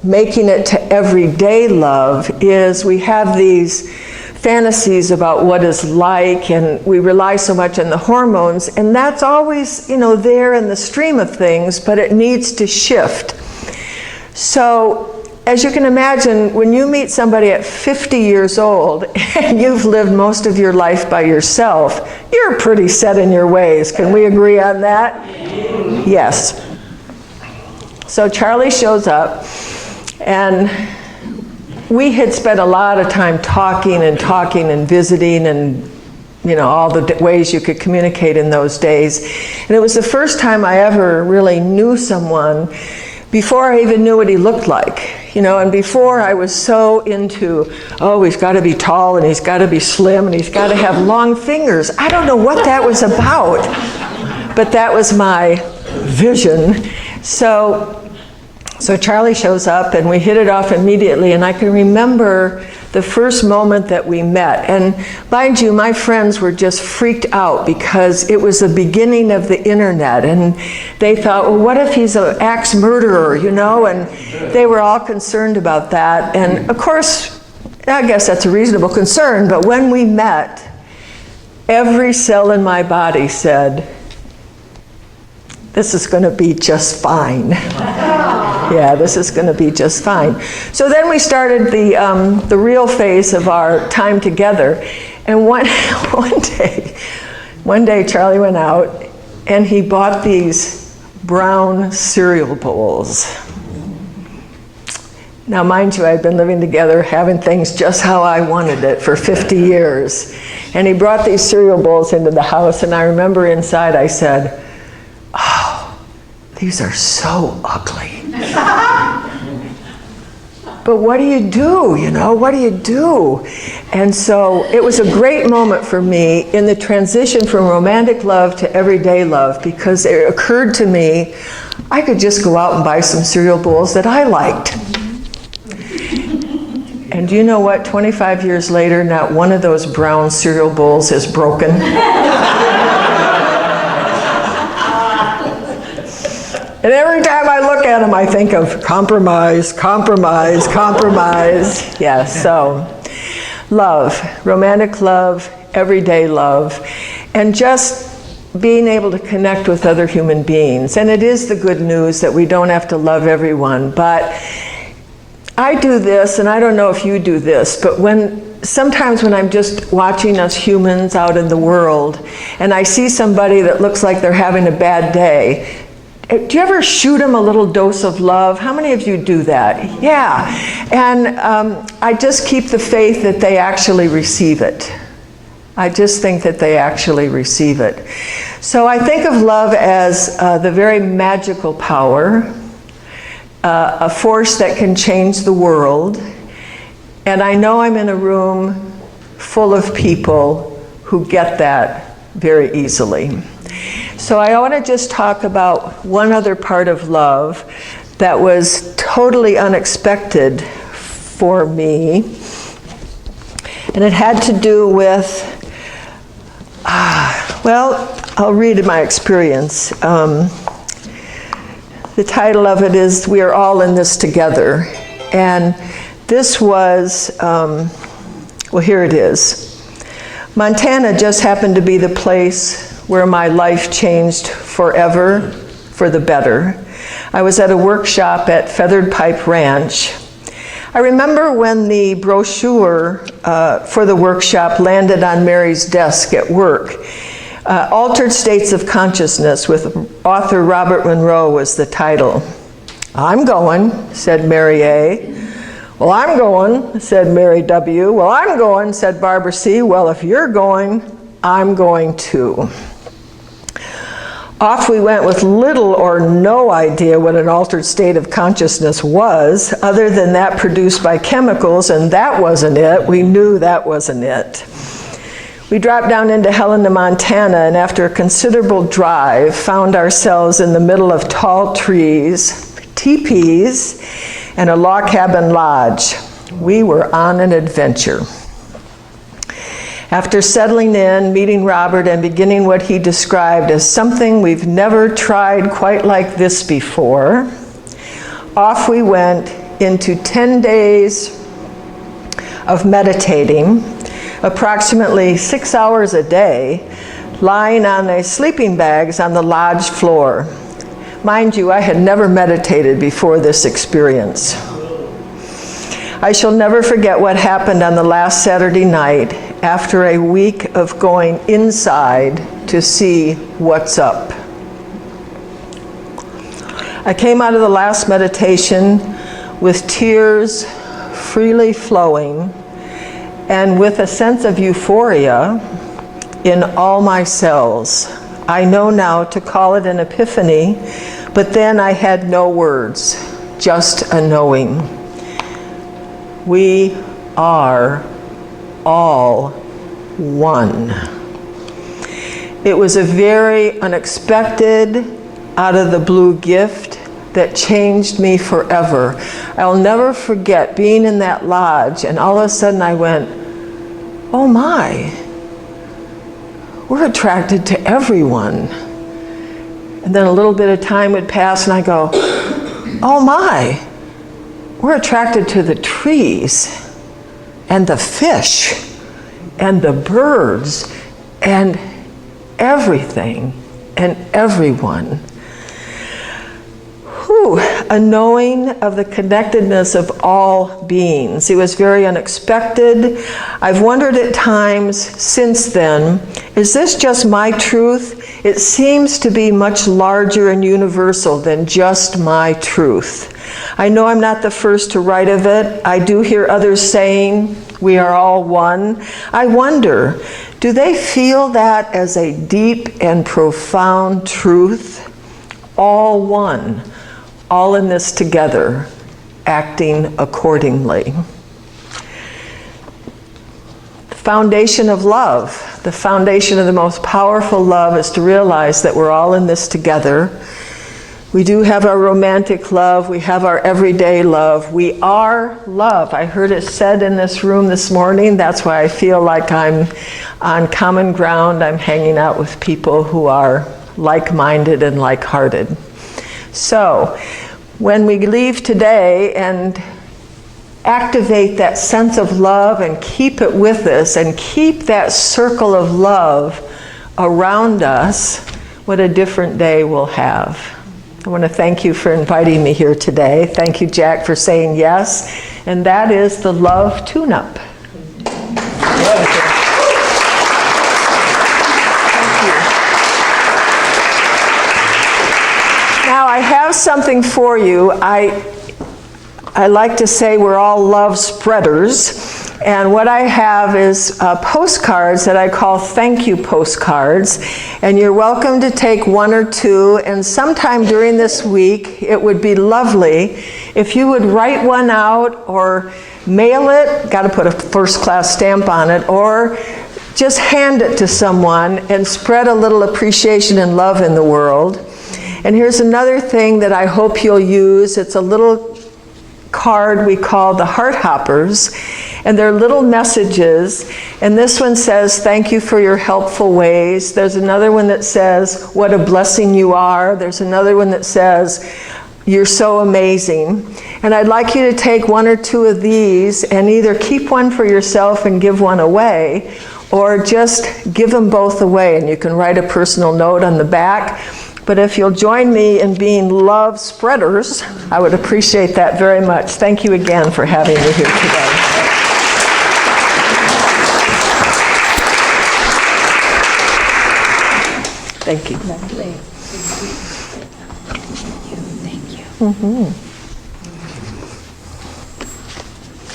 making it to everyday love is we have these fantasies about what is like, and we rely so much on the hormones, and that's always, there in the stream of things, but it needs to shift. So, as you can imagine, when you meet somebody at 50 years old and you've lived most of your life by yourself, you're pretty set in your ways. Can we agree on that? Yes. So Charlie shows up, and we had spent a lot of time talking and visiting and all the ways you could communicate in those days. And it was the first time I ever really knew someone before I even knew what he looked like. And before I was so into, he's got to be tall, and he's got to be slim, and he's got to have long fingers. I don't know what that was about, but that was my vision. So Charlie shows up, and we hit it off immediately, and I can remember the first moment that we met. And mind you, my friends were just freaked out because it was the beginning of the internet, and they thought, well, what if he's an axe murderer, and they were all concerned about that. And of course, I guess that's a reasonable concern, but when we met, every cell in my body said, this is going to be just fine. Yeah, this is going to be just fine. So then we started the real phase of our time together. And one day Charlie went out and he bought these brown cereal bowls. Now, mind you, I'd been living together, having things just how I wanted it for 50 years. And he brought these cereal bowls into the house, and I remember inside I said, these are so ugly. But what do you do, what do you do? And so it was a great moment for me in the transition from romantic love to everyday love, because it occurred to me I could just go out and buy some cereal bowls that I liked. And do you know what? 25 years later, not one of those brown cereal bowls is broken. And every time I look at them, I think of compromise, compromise, compromise. Yeah, so love, romantic love, everyday love, and just being able to connect with other human beings. And it is the good news that we don't have to love everyone, but I do this, and I don't know if you do this, but sometimes when I'm just watching us humans out in the world, and I see somebody that looks like they're having a bad day, do you ever shoot them a little dose of love? How many of you do that? Yeah. And I just keep the faith that they actually receive it. I just think that they actually receive it. So I think of love as the very magical power, a force that can change the world. And I know I'm in a room full of people who get that very easily. So I want to just talk about one other part of love that was totally unexpected for me. And it had to do with, I'll read my experience. The title of it is, We Are All in This Together. And this was, here it is. Montana just happened to be the place where my life changed forever for the better. I was at a workshop at Feathered Pipe Ranch. I remember when the brochure for the workshop landed on Mary's desk at work. Altered States of Consciousness with author Robert Monroe was the title. I'm going, said Mary A. Well, I'm going, said Mary W. Well, I'm going, said Barbara C. Well, if you're going, I'm going too. Off we went with little or no idea what an altered state of consciousness was, other than that produced by chemicals, and that wasn't it. We knew that wasn't it. We dropped down into Helena, Montana, and after a considerable drive, found ourselves in the middle of tall trees, teepees, and a log cabin lodge. We were on an adventure. After settling in, meeting Robert, and beginning what he described as something we've never tried quite like this before, off we went into 10 days of meditating, approximately 6 hours a day, lying on the sleeping bags on the lodge floor. Mind you, I had never meditated before this experience. I shall never forget what happened on the last Saturday night after a week of going inside to see what's up. I came out of the last meditation with tears freely flowing and with a sense of euphoria in all my cells. I know now to call it an epiphany, but then I had no words, just a knowing. We are all one. It was a very unexpected, out of the blue gift that changed me forever. I'll never forget being in that lodge, and all of a sudden I went, oh my, we're attracted to everyone. And then a little bit of time would pass and I go, oh my, we're attracted to the trees and the fish and the birds and everything and everyone. A knowing of the connectedness of all beings. It was very unexpected. I've wondered at times since then, is this just my truth? It seems to be much larger and universal than just my truth. I know I'm not the first to write of it. I do hear others saying we are all one. I wonder, do they feel that as a deep and profound truth? All one. All in this together, acting accordingly. The foundation of love, the foundation of the most powerful love is to realize that we're all in this together. We do have our romantic love, we have our everyday love. We are love. I heard it said in this room this morning, that's why I feel like I'm on common ground. I'm hanging out with people who are like-minded and like-hearted. So, when we leave today and activate that sense of love and keep it with us and keep that circle of love around us, what a different day we'll have. I want to thank you for inviting me here today. Thank you, Jack, for saying yes. And that is the Love TuneUp. Now I have something for you. I like to say we're all love spreaders, and what I have is postcards that I call thank you postcards, and you're welcome to take one or two, and sometime during this week it would be lovely if you would write one out or mail it, got to put a first-class stamp on it, or just hand it to someone and spread a little appreciation and love in the world. And here's another thing that I hope you'll use. It's a little card we call the Heart Hoppers, and they're little messages. And this one says, thank you for your helpful ways. There's another one that says, what a blessing you are. There's another one that says, you're so amazing. And I'd like you to take one or two of these and either keep one for yourself and give one away, or just give them both away. And you can write a personal note on the back. But if you'll join me in being love spreaders, I would appreciate that very much. Thank you again for having me here today. Thank you. Lovely. Thank you. Thank you. Mm-hmm.